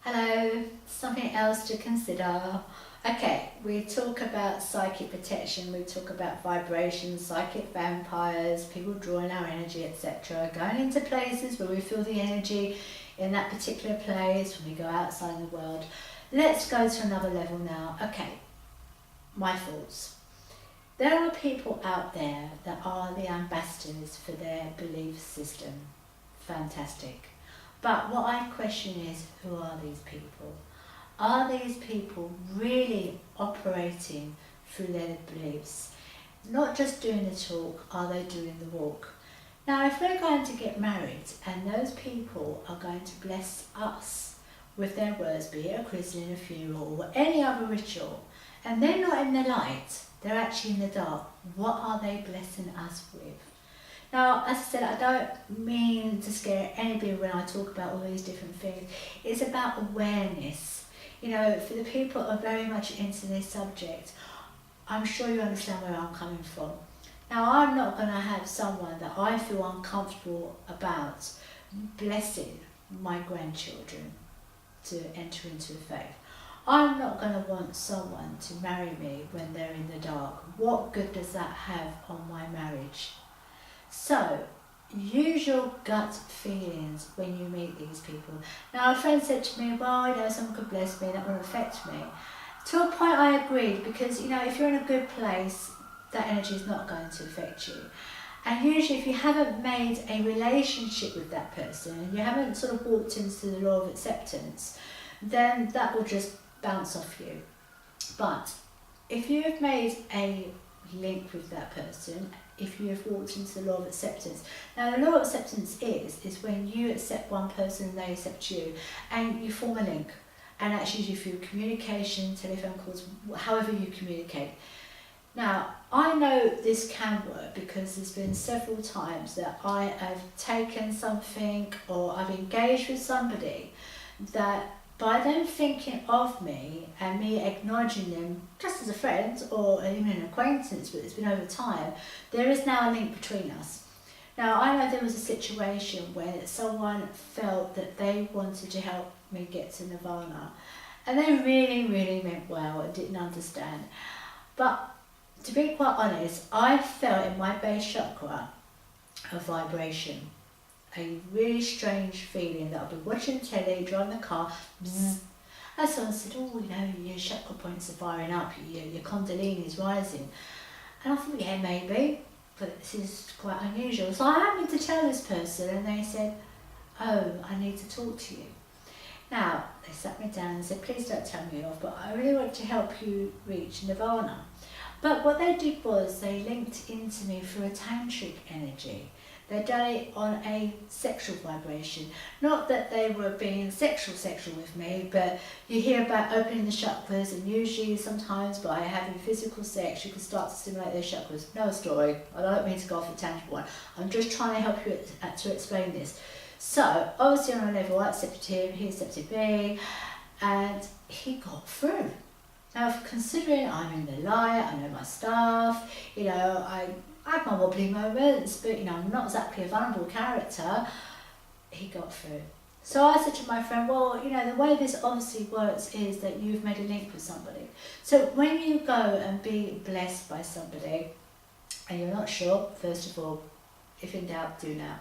Hello, something else to consider. Okay, we talk about psychic protection, we talk about vibrations, psychic vampires, people drawing our energy, etc. Going into places where we feel the energy in that particular place, when we go outside in the world. Let's go to another level now. Okay, my thoughts. There are people out there that are the ambassadors for their belief system. Fantastic. But what I question is, who are these people? Are these people really operating through their beliefs? Not just doing the talk, are they doing the walk? Now, if we're going to get married and those people are going to bless us with their words, be it a christening, a funeral, or any other ritual, and they're not in the light, they're actually in the dark, what are they blessing us with? Now, as I said, I don't mean to scare anybody when I talk about all these different things. It's about awareness. You know, for the people who are very much into this subject, I'm sure you understand where I'm coming from. Now, I'm not going to have someone that I feel uncomfortable about blessing my grandchildren to enter into the faith. I'm not going to want someone to marry me when they're in the dark. What good does that have on my marriage? So, use your gut feelings when you meet these people. Now, a friend said to me, well, someone could bless me, that won't affect me. To a point I agreed, because, if you're in a good place, that energy is not going to affect you. And usually if you haven't made a relationship with that person, and you haven't sort of walked into the law of acceptance, then that will just bounce off you. But if you have made a link with that person, if you have walked into the law of acceptance. Now, the law of acceptance is when you accept one person and they accept you, and you form a link. And that's usually through communication, telephone calls, however you communicate. Now, I know this can work because there's been several times that I have taken something or I've engaged with somebody that by them thinking of me and me acknowledging them just as a friend or even an acquaintance, but it's been over time, there is now a link between us. Now, I know there was a situation where someone felt that they wanted to help me get to Nirvana, and they really, really meant well and didn't understand. But to be quite honest, I felt in my base chakra a vibration. A really strange feeling that I'll be watching telly, driving the car, bzzz. And someone said, your chakra points are firing up, your kundalini is rising. And I thought, yeah, maybe, but this is quite unusual. So I happened to tell this person and they said, oh, I need to talk to you. Now, they sat me down and said, please don't tell me off, but I really want to help you reach Nirvana. But what they did was they linked into me through a tantric energy. They done it on a sexual vibration. Not that they were being sexual with me, but you hear about opening the chakras, and usually sometimes by having physical sex you can start to stimulate those chakras. No story. I don't mean to go off the tangent one. I'm just trying to help you to explain this. So, obviously on a level I accepted him, he accepted me, and he got through. Now, considering I'm in the light, I know my stuff, I have my wobbly moments, but I'm not exactly a vulnerable character, he got through. So I said to my friend, well, the way this obviously works is that you've made a link with somebody. So when you go and be blessed by somebody, and you're not sure, first of all, if in doubt, do now.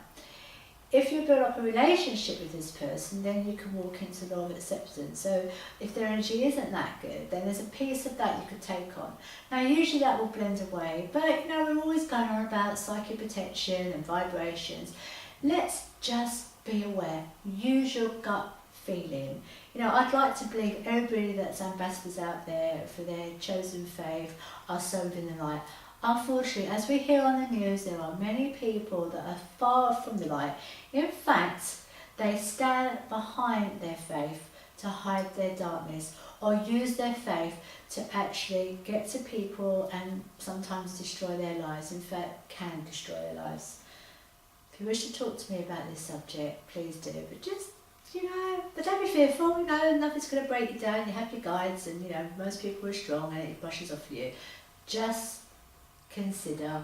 If you build up a relationship with this person, then you can walk into the law of acceptance. So if their energy isn't that good, then there's a piece of that you could take on. Now, usually that will blend away, but we're always going on about psychic protection and vibrations. Let's just be aware. Use your gut feeling. I'd like to believe everybody that's ambassadors out there for their chosen faith are serving the light. Unfortunately, as we hear on the news, there are many people that are far from the light. In fact, they stand behind their faith to hide their darkness, or use their faith to actually get to people and sometimes destroy their lives. In fact, can destroy their lives. If you wish to talk to me about this subject, please do. But just, but don't be fearful. Nothing's going to break you down. You have your guides, and most people are strong and it brushes off you. Just consider